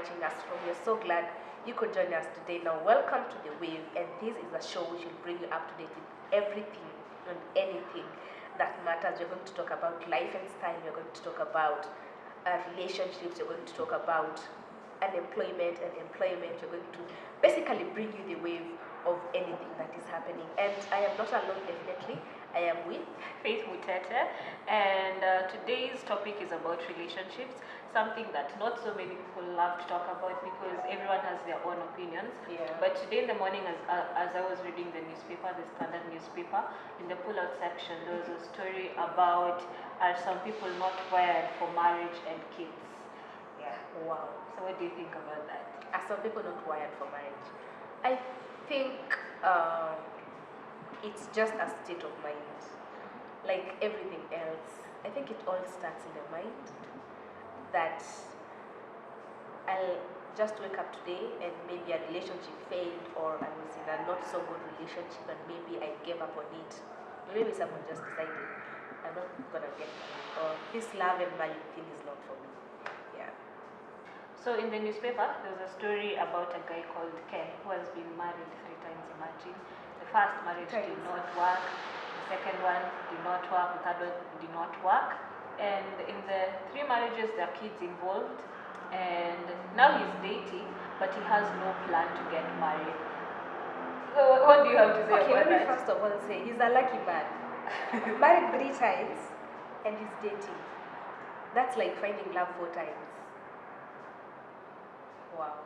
watching us from. We're so glad you could join us today. Now, welcome to The Wave, and this is a show which will bring you up to date with everything and anything that matters. We're going to talk about life and style. We're going to talk about relationships. We're going to talk about unemployment and employment. We're going to basically bring you the wave of anything that is happening. And I am not alone, definitely. I am with Faith Mutete, and today's topic is about relationships, something that not so many people love to talk about because everyone has their own opinions. Yeah. But today in the morning, as I was reading the newspaper, the Standard newspaper, in the pull-out section, there was a story about are some people not wired for marriage and kids. Yeah. Wow. So what do you think about that? Are some people not wired for marriage? I think it's just a state of mind. Like everything else, I think it all starts in the mind. That I'll just wake up today and maybe a relationship failed, or I was in a not so good relationship and maybe I gave up on it. Maybe someone just decided I'm not gonna get married, or this love and marriage thing is not for me. Yeah. So in the newspaper, there was a story about a guy called Ken who has been married 3 times. Imagine, the first marriage did not work, the second one did not work, the third one did not work, and in the 3 marriages there are kids involved, and now he's dating, but he has no plan to get married. So what do you have to say Okay, about let me that? first of all say he's a lucky man. Married 3 times and he's dating. That's like finding love 4 times. Wow,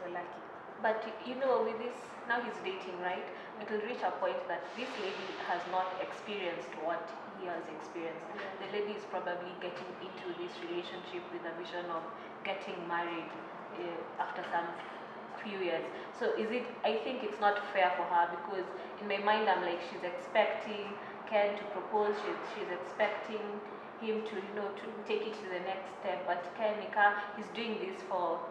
you're lucky. But you know, with this, now he's dating, right? It will reach a point that this lady has not experienced what he has experienced. The lady is probably getting into this relationship with a vision of getting married after some few years. So I think it's not fair for her, because in my mind I'm like, she's expecting Ken to propose, she's expecting him to, to take it to the next step, but Ken he's doing this for,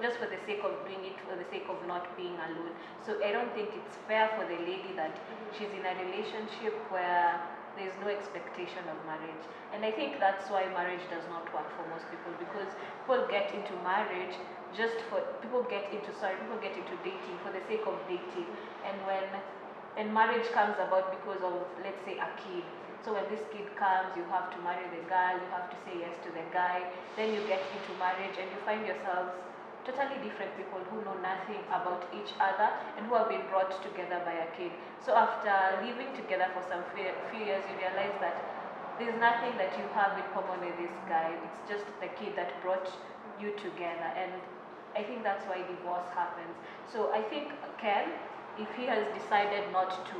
just for the sake of doing it, for the sake of not being alone. So I don't think it's fair for the lady that she's in a relationship where there's no expectation of marriage. And I think that's why marriage does not work for most people, because people get into marriage people get into dating for the sake of dating. And when marriage comes about because of, let's say, a kid. So when this kid comes, you have to marry the girl, you have to say yes to the guy, then you get into marriage and you find yourselves totally different people who know nothing about each other and who have been brought together by a kid. So after living together for some few years, you realize that there's nothing that you have in common with this guy. It's just the kid that brought you together. And I think that's why divorce happens. So I think Ken, if he has decided not to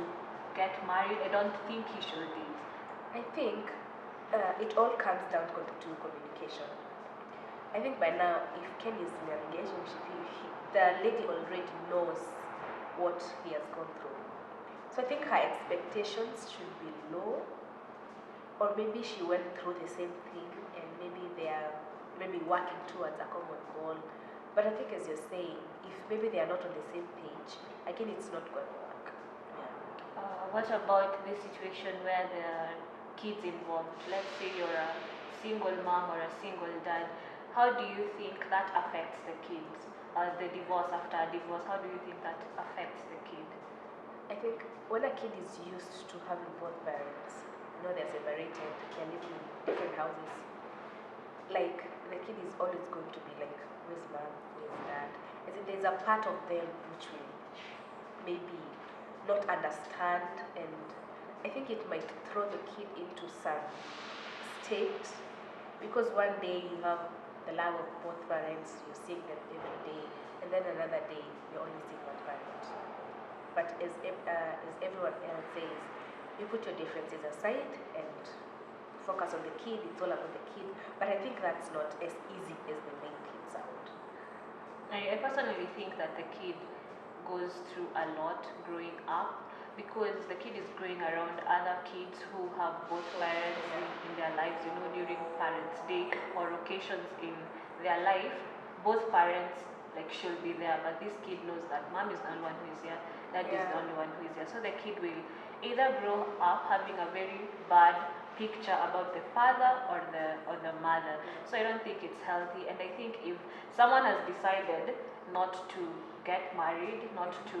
get married, I don't think he should date. I think it all comes down to communication. I think by now, if Ken is in a relationship, the lady already knows what he has gone through. So I think her expectations should be low, or maybe she went through the same thing and maybe they are working towards a common goal. But I think, as you're saying, if maybe they are not on the same page, again, it's not going to work. Yeah. What about the situation where there are kids involved? Let's say you're a single mom or a single dad. How do you think that affects the kids? The divorce, after a divorce, how do you think that affects the kid? I think when a kid is used to having both parents, they're separated, they're living in different houses, like the kid is always going to be like, where's mom, where's dad? As in, there's a part of them which will maybe not understand, and I think it might throw the kid into some state, because one day you have the love of both parents, you're seeing them every day, and then another day you're only seeing one parent. But as everyone else says, you put your differences aside and focus on the kid. It's all about the kid. But I think that's not as easy as the main kid sound. I personally think that the kid goes through a lot growing up, because the kid is growing around other kids who have both parents in their lives, during Parents' Day or occasions in their life. Both parents should be there, but this kid knows that mom is the only one who is here, dad is the only one who is here. So the kid will either grow up having a very bad picture about the father or the mother. So I don't think it's healthy, and I think if someone has decided not to get married, not to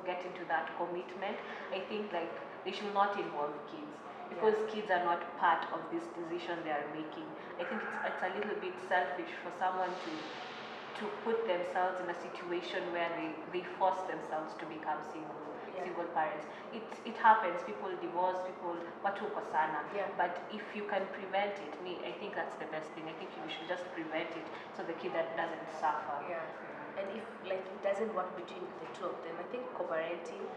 get into that commitment, I think like they should not involve kids, because kids are not part of this decision they are making. I think it's a little bit selfish for someone to put themselves in a situation where they force themselves to become single parents. It happens, people divorce, people watu kosana. But if you can prevent it, I think that's the best thing. I think you should just prevent it so the kid that doesn't suffer. And if like it doesn't work between the two of them, I think co-parenting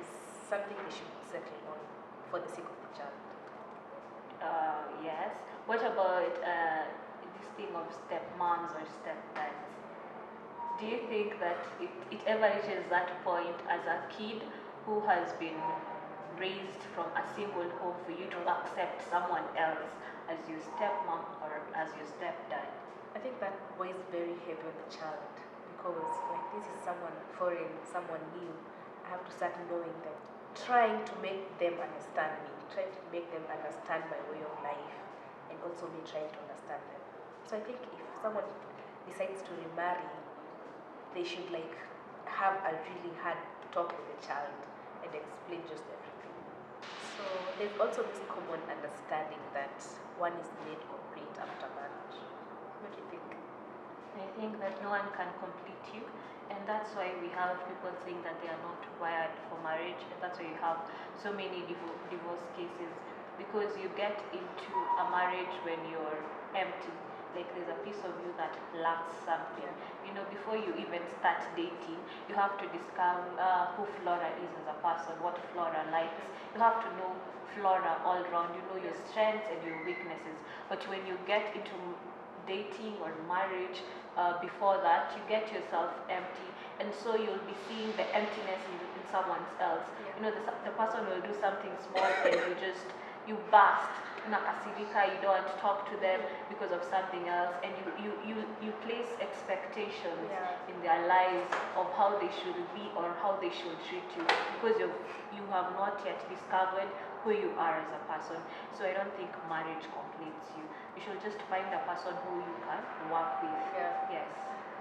is something they should settle on for the sake of the child. Yes. What about this thing of stepmoms or stepdads? Do you think that it ever reaches that point as a kid who has been raised from a single home for you to accept someone else as your stepmom or as your stepdad? I think that weighs very heavy on the child, because like this is someone foreign, someone new. I have to start knowing them, trying to make them understand me, trying to make them understand my way of life, and also me trying to understand them. So I think if someone decides to remarry, they should like have a really hard talk with the child and explain just everything. So there's also this common understanding that one is made or great after marriage. What do you think? I think that no one can complete you, and that's why we have people saying that they are not wired for marriage, and that's why you have so many divorce cases, because you get into a marriage when you're empty. Like there's a piece of you that lacks something. Before you even start dating, you have to discover who Flora is as a person, what Flora likes. You have to know Flora all around. You know your strengths and your weaknesses. But when you get into dating or marriage, before that, you get yourself empty, and so you'll be seeing the emptiness in someone else. The person will do something small and you burst. Unakasirika, you don't talk to them because of something else, and you place expectations in their lives of how they should be or how they should treat you, because you have not yet discovered who you are as a person. So I don't think marriage completes you. You should just find a person who you can work with. Yes.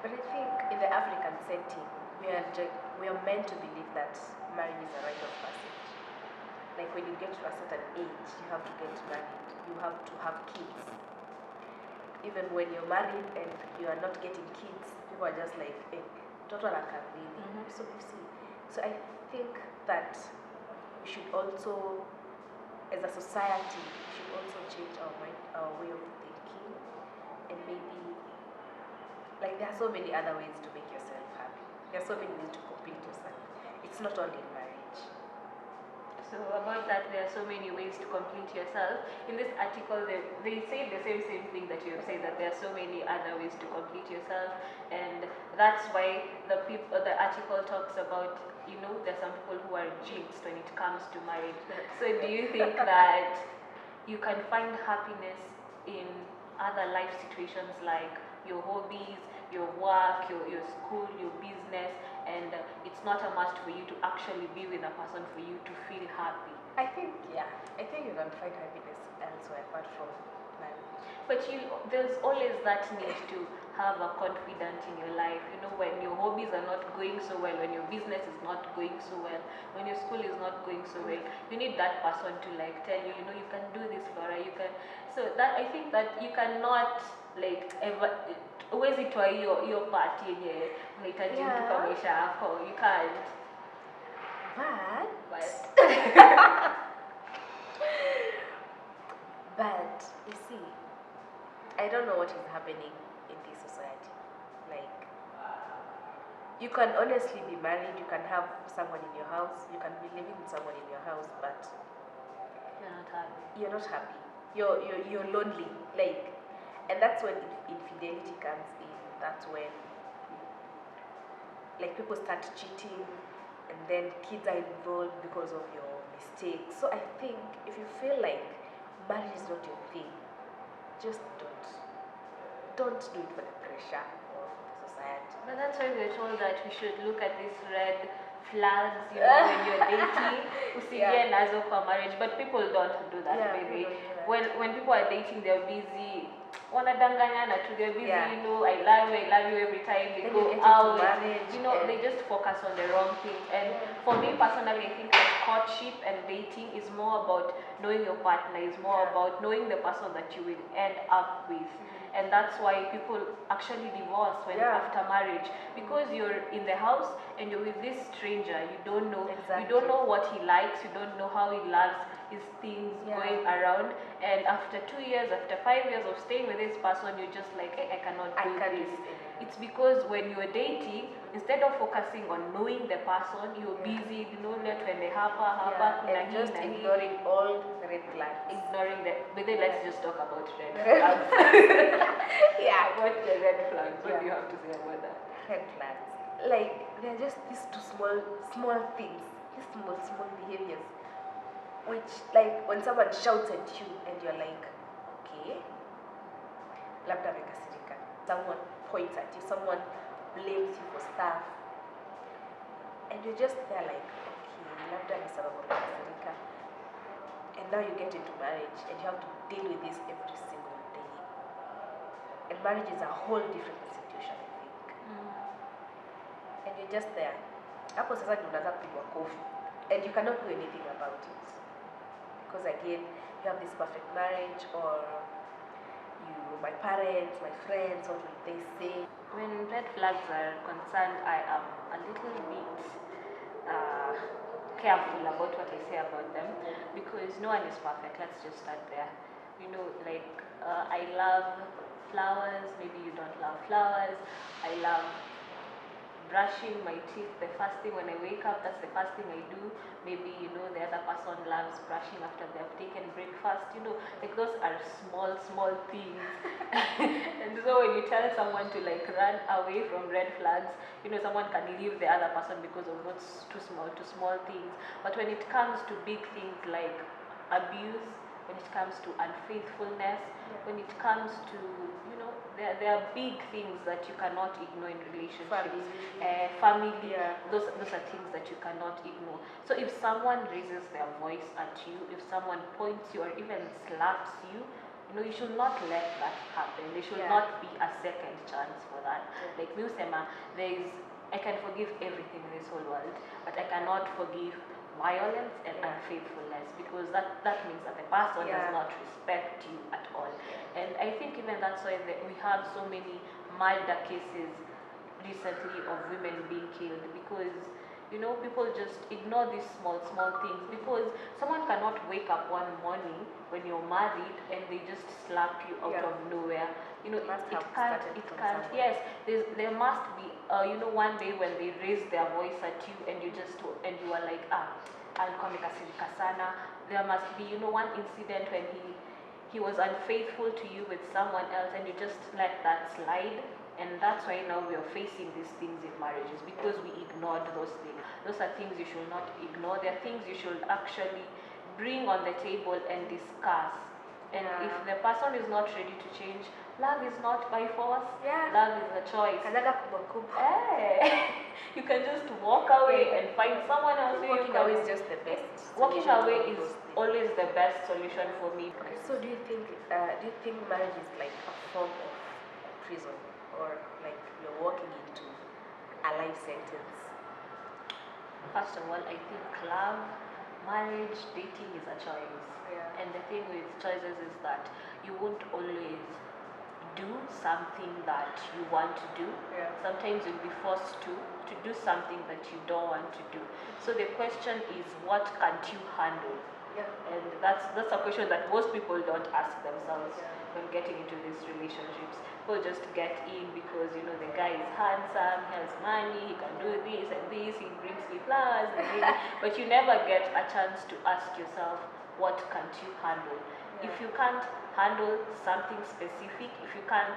But I think in the African setting, we are meant to believe that marriage is a rite of passage. Like when you get to a certain age, you have to get married, you have to have kids. Even when you're married and you are not getting kids, people are just like, hey, toto la kambini. So you see. So I think that we should also, as a society, we should also change our way of thinking, and maybe like there are so many other ways to make yourself happy. There are so many ways to complete yourself. It's not only marriage. So about that, there are so many ways to complete yourself. In this article, they say the same thing that you have said, that there are so many other ways to complete yourself, and that's why the article talks about, there are some people who are jinxed when it comes to marriage. So do you think that you can find happiness in other life situations like your hobbies, your work, your school, your business, and it's not a must for you to actually be with a person for you to feel happy? I think you can find happiness elsewhere apart from marriage. But there's always that need to have a confidence in your life. When your hobbies are not going so well, when your business is not going so well, when your school is not going so well, you need that person to like tell you, you can do this, Flora. You can. So that I think that you cannot like ever. Huwezi toa hiyo part yenye unahitaji mtu kwa maisha yako. You can't. But you see, I don't know what is happening in this society. Like, you can honestly be married, you can have someone in your house, you can be living with someone in your house, but you're not happy. You're not happy. You're lonely. Like, and that's when infidelity comes in. That's when like people start cheating, and then kids are involved because of your mistakes. So I think if you feel like marriage is not your thing, just don't do it for the pressure of the society. But that's why we're told that we should look at this red flags, you know, when you're dating, usiingie nazo kwa marriage, but people don't do that, Yeah, baby. people don't do that. When people are dating, they're busy. Wanadanganyana too, they're busy, Yeah. you know, I love you every time they Then go you get into out. marriage You know, and- they just focus on the wrong things. And for me personally, I think that courtship and dating is more about knowing your partner, is more Yeah. about knowing the person that you will end up with. And that's why people actually divorce when after marriage, because you're in the house and you're with this stranger. You don't know, Exactly. you don't know what he likes, you don't know how he loves his things going around. And after 2 years, after 5 years of staying with this person, you're just like, hey, I cannot do can't do this. this anymore. It's because when you're dating, instead of focusing on knowing the person, you're busy, you know, let when they and just ignoring all red flags. ignoring the. But then let's just talk about red Red flags. Yeah. What the red flags? What do you Yeah. have to say about that? Red flags. Like they're just these two small things, these small behaviors, which like when someone shouts at you and you're like, okay, labda amekasirika. Someone points at you, someone blames you for stuff, and you're just there like, okay, labda ni sababu amekasirika. And now you get into marriage and you have to deal with this every single day. And marriage is a whole different institution, I think. And you're just there. Hapo sasa ndio unaanza kupigwa kofi. And you cannot do anything about it. Because again, you have this perfect marriage, or my parents, my friends, what will they say? When red flags are concerned, I am a little bit careful about what I say about them, because no one is perfect. Let's just start there. You know, like I love flowers. Maybe you don't love flowers. I love brushing my teeth the first thing when I wake up. That's the first thing I do. Maybe, you know, the other person loves brushing after they have taken breakfast. You know, like those are small things. And so when you tell someone to like run away from red flags, you know, someone can leave the other person because of those too small things. But when it comes to big things like abuse, when it comes to unfaithfulness, when it comes to, you know, there are big things that you cannot ignore in relationships. Family, those are things that you cannot ignore. So if someone raises their voice at you, if someone points you or even slaps you, you know, you should not let that happen. There should not be a second chance for that. Like Musema, I can forgive everything in this whole world, but I cannot forgive violence and unfaithfulness, because that means that the person does not respect you at all. And I think even that's why we have so many murder cases recently of women being killed, because, you know, people just ignore these small things, because someone cannot wake up one morning when you're married and they just slap you out of nowhere. You know, it can't, yes, there must be, you know, one day when they raise their voice at you and you are like, alikuwa amekasirika sana. There must be, you know, one incident when he was unfaithful to you with someone else and you just let that slide. And that's why now we are facing these things in marriages, because we ignored those things. Those are things you should not ignore. They're things you should actually bring on the table and discuss. And if the person is not ready to change, love is not by force. Love is a choice. You can just walk away and find someone else. Walking away is just the best. Walking away is always the best solution for me. So do you think marriage is like a form of prison, or like you're walking into a life sentence? First of all, I think love, marriage, dating is a choice. And the thing with choices is that you won't always do something that you want to do. Sometimes you'll be forced to do something that you don't want to do. So the question is, what can't you handle? And that's a question that most people don't ask themselves when getting into these relationships. People just get in because, you know, the guy is handsome, he has money, he can do this and this, he brings me flowers, but you never get a chance to ask yourself, what can't you handle? If you can't handle something specific, if you can't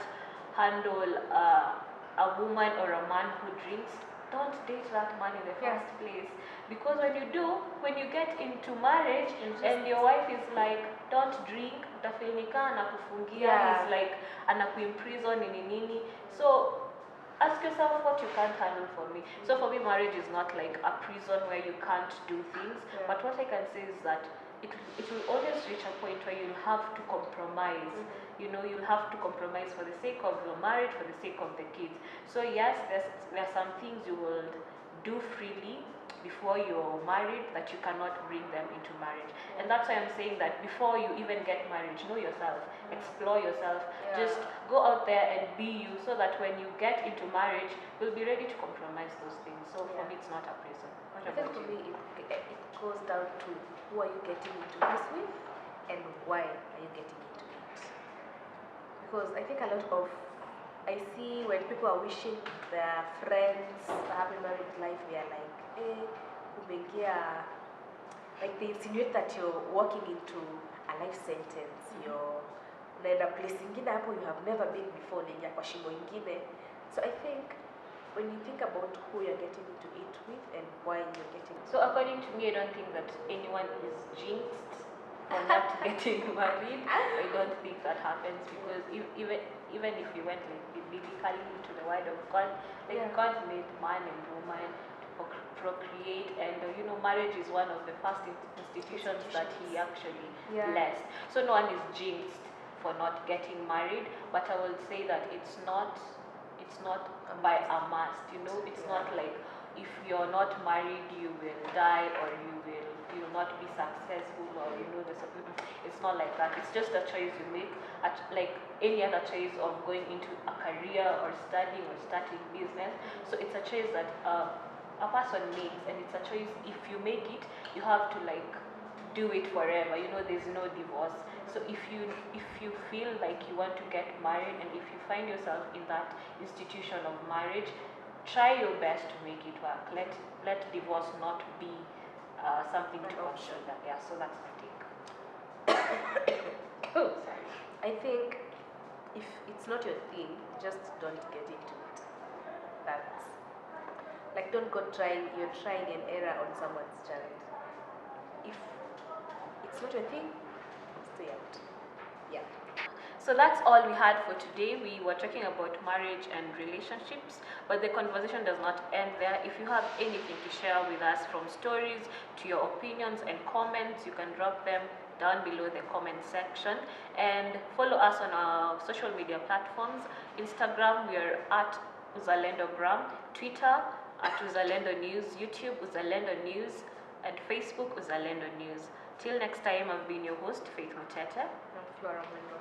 handle a woman or a man who drinks, don't date that man in the first place. Because when you get into marriage and your wife is like, don't drink, utafinika anakufungia, he's like anakuimprison nini. So ask yourself what you can't handle for me. So for me, marriage is not like a prison where you can't do things. Yeah. But what I can say is that it will always reach a point where you'll have to compromise. You know, you'll have to compromise for the sake of your marriage, for the sake of the kids. So yes, there's some things you will do freely before you're married that you cannot bring them into marriage. And that's why I'm saying that before you even get married, know yourself, explore yourself, just go out there and be you, so that when you get into marriage, you'll be ready to compromise those things. So for me, it's not a prison. What I think about for you? me, it goes down to who are you getting into this with and why are you getting into it. Because I think a lot of, I see when people are wishing their friends a happy married life, they are like, umeingia, like they insinuate that you're walking into a life sentence. You're unaenda place ingine hapo you have never been before, unaingia kwa shimo ingine. So I think when you think about who you're getting into it with and why you're getting So according to me, I don't think that anyone is jinxed for not getting married. I don't think that happens, because even if you went like biblically into the word of God, like God made man and woman to procreate, and you know, marriage is one of the first institutions that he actually blessed. So no one is jinxed for not getting married, but I will say that it's not by a must, you know. It's not like if you're not married you will die, or you will not be successful, or you know this. It's not like that. It's just a choice you make, like any other choice of going into a career or studying or starting business. So it's a choice that a person makes, and it's a choice. If you make it, you have to like do it forever, you know. There's no divorce. So if you feel like you want to get married, and if you find yourself in that institution of marriage, try your best to make it work. Let divorce not be something to consider. Yeah, so that's my take. Oh, sorry. I think if it's not your thing, just don't get into it. That's like, don't go trying. You're trying an error on someone's child. If it's not your thing, stay out. Yeah. So that's all we had for today. We were talking about marriage and relationships, but the conversation does not end there. If you have anything to share with us, from stories to your opinions and comments, you can drop them down below the comment section, and follow us on our social media platforms. Instagram, we are at Uzalendogram, Twitter at Uzalendo News, YouTube Uzalendo News, and Facebook Uzalendo News. Till next time, I've been your host, Faith Mutete. I'm Flora Mwendo.